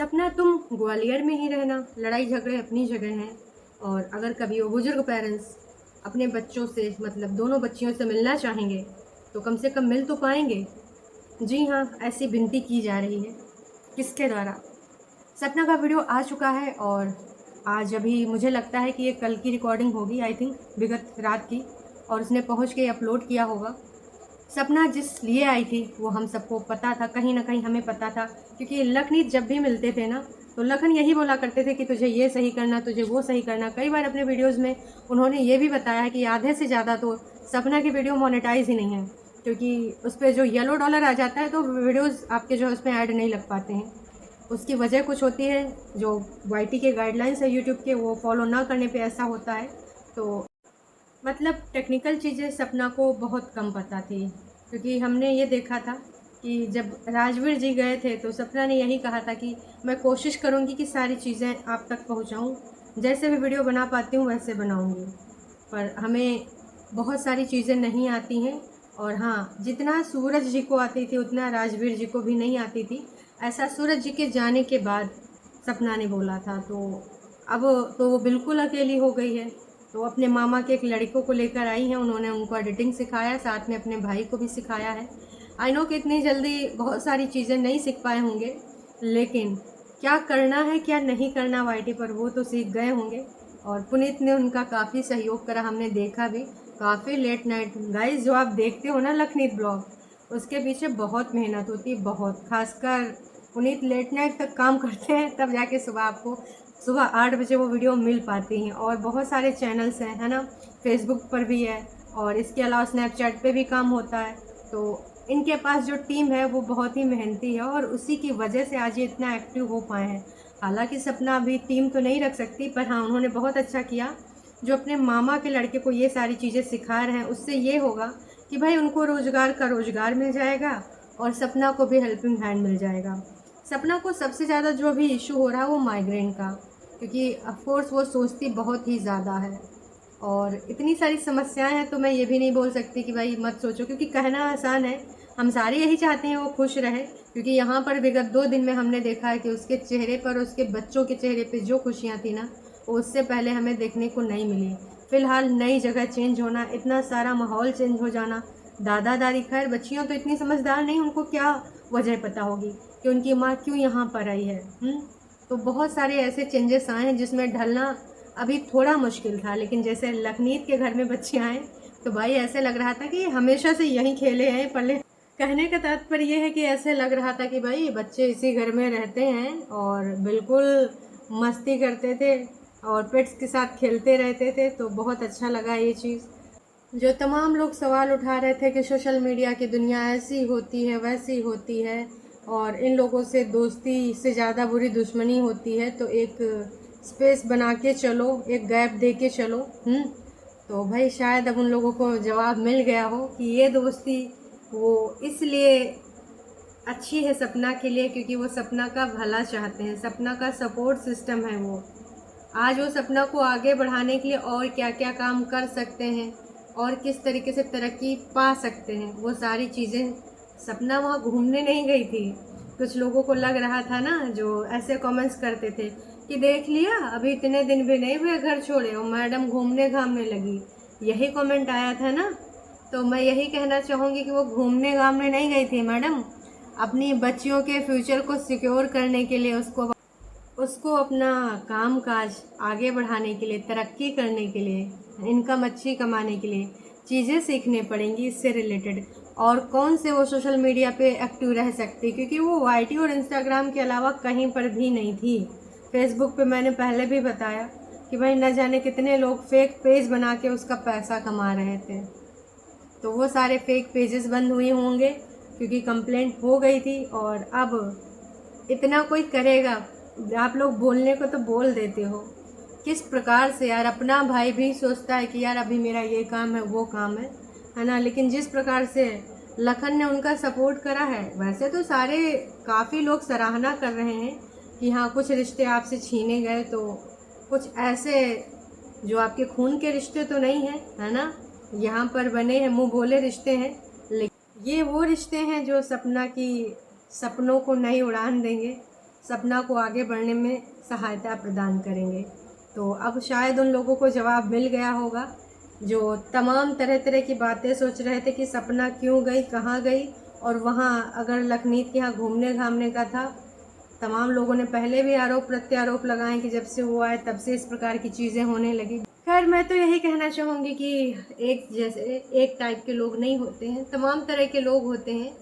सपना तुम ग्वालियर में ही रहना, लड़ाई झगड़े अपनी जगह हैं। और अगर कभी वो बुजुर्ग पेरेंट्स अपने बच्चों से मतलब दोनों बच्चियों से मिलना चाहेंगे तो कम से कम मिल तो पाएंगे। जी हाँ, ऐसी विनती की जा रही है। किसके द्वारा? सपना का वीडियो आ चुका है और आज अभी मुझे लगता है कि ये कल की रिकॉर्डिंग होगी, आई थिंक विगत रात की, और उसने पहुँच के अपलोड किया होगा। सपना जिस लिए आई थी वो हम सबको पता था, कहीं ना कहीं हमें पता था, क्योंकि लखनीत जब भी मिलते थे ना तो लखन यही बोला करते थे कि तुझे ये सही करना, तुझे वो सही करना। कई बार अपने वीडियोस में उन्होंने ये भी बताया है कि आधे से ज़्यादा तो सपना की वीडियो मोनेटाइज ही नहीं है, क्योंकि उस पर जो येलो डॉलर आ जाता है तो वीडियोज़ आपके जो है उसमें ऐड नहीं लग पाते हैं। उसकी वजह कुछ होती है, जो वाईटी के गाइडलाइंस है यूट्यूब के वो फॉलो ना करने पे ऐसा होता है। तो मतलब टेक्निकल चीज़ें सपना को बहुत कम पता थी, क्योंकि हमने ये देखा था कि जब राजवीर जी गए थे तो सपना ने यही कहा था कि मैं कोशिश करूँगी कि सारी चीज़ें आप तक पहुँचाऊँ, जैसे भी वीडियो बना पाती हूँ वैसे बनाऊँगी। पर हमें बहुत सारी चीज़ें नहीं आती हैं, और हाँ, जितना सूरज जी को आती थी उतना राजवीर जी को भी नहीं आती थी। ऐसा सूरज जी के जाने के बाद सपना ने बोला था। तो अब तो वो बिल्कुल अकेली हो गई है। तो अपने मामा के एक लड़कों को लेकर आई हैं, उन्होंने उनको एडिटिंग सिखाया, साथ में अपने भाई को भी सिखाया है। आई नो कि इतनी जल्दी बहुत सारी चीज़ें नहीं सीख पाए होंगे, लेकिन क्या करना है क्या नहीं करना वाईटी पर वो तो सीख गए होंगे। और पुनीत ने उनका काफ़ी सहयोग करा, हमने देखा भी। काफ़ी लेट नाइट गाइस जो आप देखते हो ना लखनीत ब्लॉग, उसके पीछे बहुत मेहनत होती है, बहुत। खासकर पुनीत लेट नाइट तक काम करते हैं, तब जाके सुबह आपको सुबह 8 बजे वो वीडियो मिल पाती हैं। और बहुत सारे चैनल्स हैं, है ना, फेसबुक पर भी है, और इसके अलावा स्नैपचैट पे भी काम होता है। तो इनके पास जो टीम है वो बहुत ही मेहनती है, और उसी की वजह से आज ये इतना एक्टिव हो पाए हैं। हालांकि सपना अभी टीम तो नहीं रख सकती, पर हाँ, उन्होंने बहुत अच्छा किया जो अपने मामा के लड़के को ये सारी चीज़ें सिखा रहे हैं। उससे ये होगा कि भाई उनको रोज़गार का रोज़गार मिल जाएगा, और सपना को भी हेल्पिंग हैंड मिल जाएगा। सपना को सबसे ज़्यादा जो अभी इशू हो रहा है वो माइग्रेन का, क्योंकि ऑफकोर्स वो सोचती बहुत ही ज़्यादा है, और इतनी सारी समस्याएं हैं। तो मैं ये भी नहीं बोल सकती कि भाई मत सोचो, क्योंकि कहना आसान है। हम सारे यही चाहते हैं वो खुश रहे, क्योंकि यहाँ पर विगत 2 दिन में हमने देखा है कि उसके चेहरे पर, उसके बच्चों के चेहरे पे जो खुशियाँ थी ना, वो उससे पहले हमें देखने को नहीं मिली। फ़िलहाल नई जगह चेंज होना, इतना सारा माहौल चेंज हो जाना, दादा दादी, खैर बच्चियाँ तो इतनी समझदार नहीं, उनको क्या वजह पता होगी कि उनकी माँ क्यों यहाँ पर आई है। तो बहुत सारे ऐसे चेंजेस आए हैं जिसमें ढलना अभी थोड़ा मुश्किल था। लेकिन जैसे लखनीत के घर में बच्चे आए तो भाई ऐसे लग रहा था कि हमेशा से यहीं खेले हैं पले। कहने का तात्पर्य ये है कि ऐसे लग रहा था कि भाई बच्चे इसी घर में रहते हैं और बिल्कुल मस्ती करते थे और पेट्स के साथ खेलते रहते थे। तो बहुत अच्छा लगा ये चीज़। जो तमाम लोग सवाल उठा रहे थे कि सोशल मीडिया की दुनिया ऐसी होती है वैसी होती है, और इन लोगों से दोस्ती से ज़्यादा बुरी दुश्मनी होती है, तो एक स्पेस बना के चलो, एक गैप दे के चलो। तो भाई शायद अब उन लोगों को जवाब मिल गया हो कि ये दोस्ती वो इसलिए अच्छी है सपना के लिए, क्योंकि वो सपना का भला चाहते हैं, सपना का सपोर्ट सिस्टम है वो। आज वो सपना को आगे बढ़ाने के लिए और क्या क्या काम कर सकते हैं और किस तरीके से तरक्की पा सकते हैं, वो सारी चीज़ें। सपना वहाँ घूमने नहीं गई थी। कुछ लोगों को लग रहा था ना, जो ऐसे कमेंट्स करते थे कि देख लिया अभी इतने दिन भी नहीं हुए घर छोड़े और मैडम घूमने घामने लगी, यही कमेंट आया था ना। तो मैं यही कहना चाहूँगी कि वो घूमने घामने नहीं गई थी मैडम, अपनी बच्चियों के फ्यूचर को सिक्योर करने के लिए, उसको उसको अपना काम काज आगे बढ़ाने के लिए, तरक्की करने के लिए, इनकम अच्छी कमाने के लिए चीज़ें सीखने पड़ेंगी इससे रिलेटेड। और कौन से वो सोशल मीडिया पे एक्टिव रह सकती, क्योंकि वो वाईटी और इंस्टाग्राम के अलावा कहीं पर भी नहीं थी। फेसबुक पे मैंने पहले भी बताया कि भाई न जाने कितने लोग फेक पेज बना के उसका पैसा कमा रहे थे। तो वो सारे फेक पेजेस बंद हुए होंगे क्योंकि कंप्लेंट हो गई थी। और अब इतना कोई करेगा? आप लोग बोलने को तो बोल देते हो, किस प्रकार से यार, अपना भाई भी सोचता है कि यार अभी मेरा ये काम है वो काम है ना। लेकिन जिस प्रकार से लखन ने उनका सपोर्ट करा है, वैसे तो सारे काफ़ी लोग सराहना कर रहे हैं कि हाँ कुछ रिश्ते आपसे छीने गए, तो कुछ ऐसे जो आपके खून के रिश्ते तो नहीं हैं, है ना, यहाँ पर बने हैं मुंह बोले रिश्ते हैं। लेकिन ये वो रिश्ते हैं जो सपना की सपनों को नई उड़ान देंगे। सपना को आगे बढ़ने में सहायता प्रदान करेंगे। तो अब शायद उन लोगों को जवाब मिल गया होगा जो तमाम तरह तरह की बातें सोच रहे थे कि सपना क्यों गई, कहाँ गई, और वहाँ अगर लखनीत के यहाँ घूमने घामने का था। तमाम लोगों ने पहले भी आरोप प्रत्यारोप लगाए कि जब से वो आए तब से इस प्रकार की चीज़ें होने लगी। खैर, मैं तो यही कहना चाहूँगी कि एक जैसे एक टाइप के लोग नहीं होते हैं, तमाम तरह के लोग होते हैं,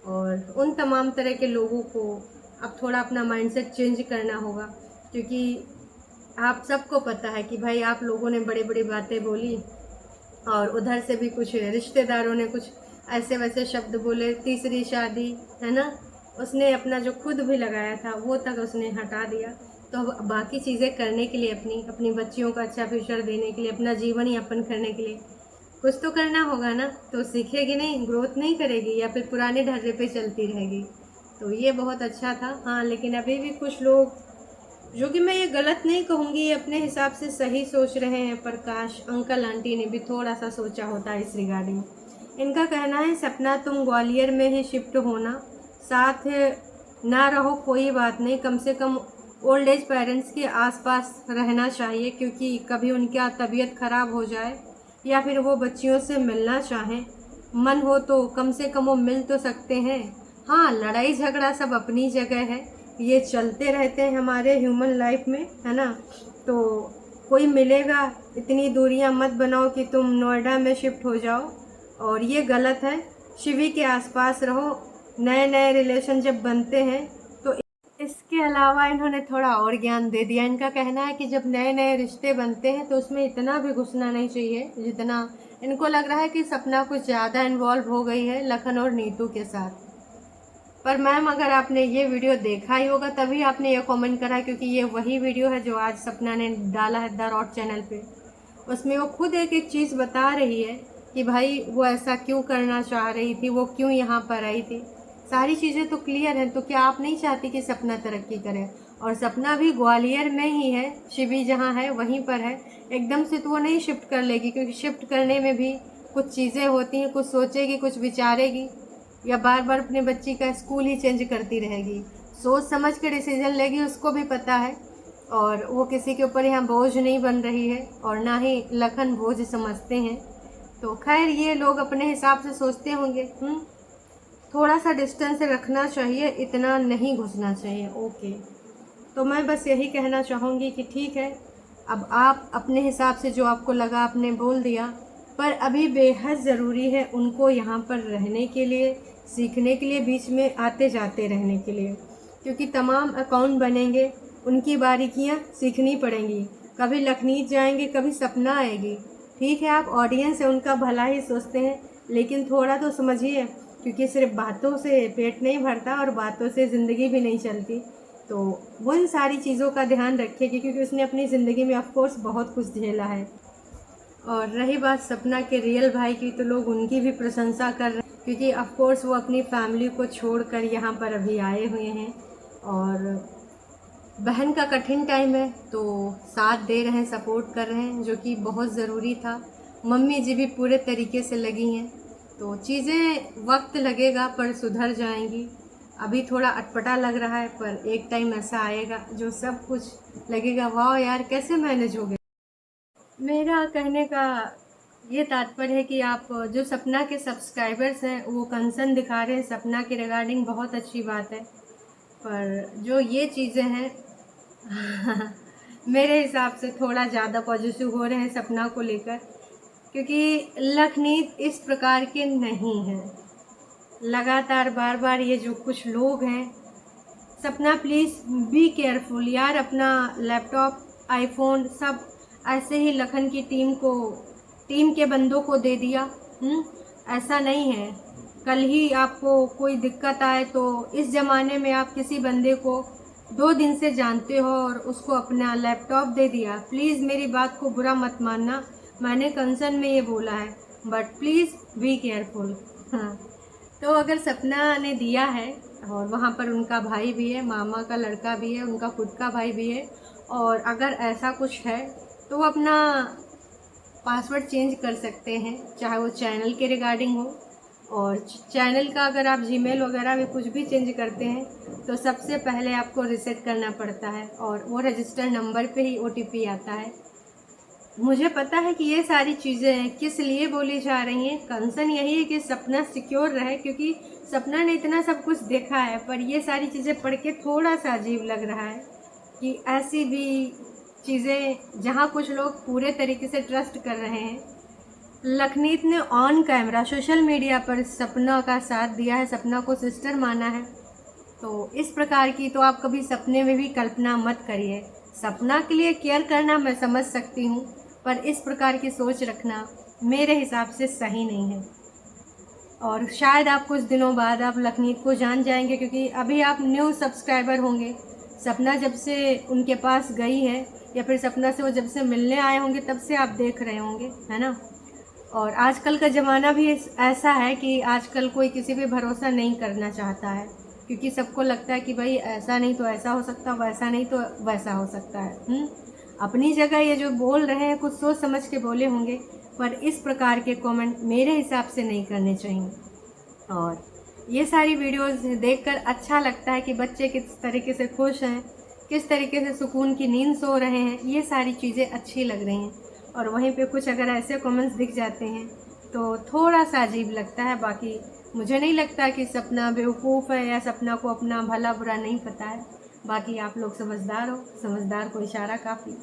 और उन तमाम तरह के लोगों को अब थोड़ा अपना माइंडसेट चेंज करना होगा। क्योंकि आप सबको पता है कि भाई आप लोगों ने बड़ी बड़ी बातें बोली, और उधर से भी कुछ रिश्तेदारों ने कुछ ऐसे वैसे शब्द बोले, तीसरी शादी है ना, उसने अपना जो खुद भी लगाया था वो तक उसने हटा दिया। तो अब बाकी चीज़ें करने के लिए, अपनी बच्चियों का अच्छा फ्यूचर देने के लिए, अपना जीवन यापन करने के लिए कुछ तो करना होगा ना। तो सीखेगी नहीं, ग्रोथ नहीं करेगी, या फिर पुराने ढर्रे पे चलती रहेगी। तो ये बहुत अच्छा था। हाँ, लेकिन अभी भी कुछ लोग, जो कि मैं ये गलत नहीं कहूँगी, ये अपने हिसाब से सही सोच रहे हैं, पर काश अंकल आंटी ने भी थोड़ा सा सोचा होता इस रिगार्डिंग। इनका कहना है सपना तुम ग्वालियर में ही शिफ्ट होना, साथ ना रहो कोई बात नहीं, कम से कम ओल्ड एज पेरेंट्स के आसपास रहना चाहिए, क्योंकि कभी उनका तबीयत ख़राब हो जाए या फिर वो बच्चियों से मिलना चाहें, मन हो तो कम से कम वो मिल तो सकते हैं। हाँ, लड़ाई झगड़ा सब अपनी जगह है, ये चलते रहते हैं हमारे ह्यूमन लाइफ में, है ना। तो कोई मिलेगा, इतनी दूरियां मत बनाओ कि तुम नोएडा में शिफ्ट हो जाओ, और ये गलत है। शिवी के आसपास रहो। नए नए रिलेशन जब बनते हैं तो इसके अलावा इन्होंने थोड़ा और ज्ञान दे दिया। इनका कहना है कि जब नए नए रिश्ते बनते हैं तो उसमें इतना भी घुसना नहीं चाहिए जितना इनको लग रहा है कि सपना कुछ ज़्यादा इन्वॉल्व हो गई है लखन और नीतू के साथ। पर मैम, अगर आपने ये वीडियो देखा ही होगा तभी आपने ये कमेंट करा, क्योंकि ये वही वीडियो है जो आज सपना ने डाला है द रॉड चैनल पे। उसमें वो खुद एक एक चीज़ बता रही है कि भाई वो ऐसा क्यों करना चाह रही थी, वो क्यों यहाँ पर आई थी। सारी चीज़ें तो क्लियर हैं। तो क्या आप नहीं चाहती कि सपना तरक्की करे? और सपना भी ग्वालियर में ही है, शिवी जहाँ है वहीं पर है। एकदम से तो वो नहीं शिफ्ट कर लेगी, क्योंकि शिफ्ट करने में भी कुछ चीज़ें होती हैं, कुछ सोचेगी, कुछ विचारेगी, या बार बार अपने बच्ची का स्कूल ही चेंज करती रहेगी। सोच समझ के डिसीजन लेगी, उसको भी पता है। और वो किसी के ऊपर यहाँ बोझ नहीं बन रही है, और ना ही लखन बोझ समझते हैं। तो खैर, ये लोग अपने हिसाब से सोचते होंगे। थोड़ा सा डिस्टेंस रखना चाहिए, इतना नहीं घुसना चाहिए। ओके, तो मैं बस यही कहना चाहूँगी कि ठीक है, अब आप अपने हिसाब से जो आपको लगा आपने बोल दिया, पर अभी बेहद ज़रूरी है उनको यहाँ पर रहने के लिए, सीखने के लिए, बीच में आते जाते रहने के लिए, क्योंकि तमाम अकाउंट बनेंगे, उनकी बारीकियाँ सीखनी पड़ेंगी। कभी लखनीत जाएंगे, कभी सपना आएगी। ठीक है, आप ऑडियंस है, उनका भला ही सोचते हैं, लेकिन थोड़ा तो समझिए, क्योंकि सिर्फ बातों से पेट नहीं भरता और बातों से ज़िंदगी भी नहीं चलती। तो वो इन सारी चीज़ों का ध्यान रखेगी, क्योंकि उसने अपनी ज़िंदगी में ऑफकोर्स बहुत कुछ झेला है। और रही बात सपना के रियल भाई की, तो लोग उनकी भी प्रशंसा कर रहे हैं, क्योंकि ऑफकोर्स वो अपनी फैमिली को छोड़कर यहाँ पर अभी आए हुए हैं, और बहन का कठिन टाइम है तो साथ दे रहे हैं, सपोर्ट कर रहे हैं, जो कि बहुत ज़रूरी था। मम्मी जी भी पूरे तरीके से लगी हैं। तो चीज़ें वक्त लगेगा पर सुधर जाएंगी। अभी थोड़ा अटपटा लग रहा है, पर एक टाइम ऐसा आएगा जो सब कुछ लगेगा वाह यार कैसे मैनेज हो गया। मेरा कहने का ये तात्पर्य है कि आप जो सपना के सब्सक्राइबर्स हैं वो कंसर्न दिखा रहे हैं सपना के रिगार्डिंग, बहुत अच्छी बात है। पर जो ये चीज़ें हैं मेरे हिसाब से थोड़ा ज़्यादा पॉजिटिव हो रहे हैं सपना को लेकर, क्योंकि लखनीत इस प्रकार के नहीं हैं। लगातार बार बार ये जो कुछ लोग हैं, सपना प्लीज़ बी केयरफुल यार, अपना लैपटॉप, आईफोन सब ऐसे ही लखन की टीम के बंदों को दे दिया। ऐसा नहीं है। कल ही आपको कोई दिक्कत आए तो इस ज़माने में आप किसी बंदे को 2 दिन से जानते हो और उसको अपना लैपटॉप दे दिया। प्लीज़ मेरी बात को बुरा मत मानना, मैंने कंसर्न में ये बोला है, बट प्लीज़ बी केयरफुल। हाँ, तो अगर सपना ने दिया है और वहाँ पर उनका भाई भी है, मामा का लड़का भी है, उनका खुद का भाई भी है, और अगर ऐसा कुछ है तो वो अपना पासवर्ड चेंज कर सकते हैं, चाहे वो चैनल के रिगार्डिंग हो, और चैनल का अगर आप जीमेल वगैरह में कुछ भी चेंज करते हैं तो सबसे पहले आपको रीसेट करना पड़ता है और वो रजिस्टर नंबर पे ही OTP आता है। मुझे पता है कि ये सारी चीज़ें किस लिए बोली जा रही हैं। कंसर्न यही है कि सपना सिक्योर रहे, क्योंकि सपना ने इतना सब कुछ देखा है। पर ये सारी चीज़ें पढ़ के थोड़ा सा अजीब लग रहा है कि ऐसी भी चीज़ें जहाँ कुछ लोग पूरे तरीके से ट्रस्ट कर रहे हैं। लखनीत ने ऑन कैमरा सोशल मीडिया पर सपना का साथ दिया है, सपना को सिस्टर माना है। तो इस प्रकार की तो आप कभी सपने में भी कल्पना मत करिए। सपना के लिए केयर करना मैं समझ सकती हूँ, पर इस प्रकार की सोच रखना मेरे हिसाब से सही नहीं है। और शायद आप कुछ दिनों बाद आप लखनीत को जान जाएंगे, क्योंकि अभी आप न्यू सब्सक्राइबर होंगे। सपना जब से उनके पास गई है या फिर सपना से वो जब से मिलने आए होंगे तब से आप देख रहे होंगे, है ना। और आजकल का ज़माना भी ऐसा है कि आजकल कोई किसी पे भरोसा नहीं करना चाहता है, क्योंकि सबको लगता है कि भाई ऐसा नहीं तो ऐसा हो सकता, वैसा नहीं तो वैसा हो सकता है। अपनी जगह ये जो बोल रहे हैं कुछ सोच समझ के बोले होंगे, पर इस प्रकार के कमेंट मेरे हिसाब से नहीं करने चाहिए। और ये सारी वीडियोस देखकर अच्छा लगता है कि बच्चे किस तरीके से खुश हैं, किस तरीके से सुकून की नींद सो रहे हैं, ये सारी चीज़ें अच्छी लग रही हैं। और वहीं पे कुछ अगर ऐसे कमेंट्स दिख जाते हैं तो थोड़ा सा अजीब लगता है। बाकी मुझे नहीं लगता कि सपना बेवकूफ़ है या सपना को अपना भला बुरा नहीं पता है। बाकी आप लोग समझदार हो, समझदार को इशारा काफ़ी।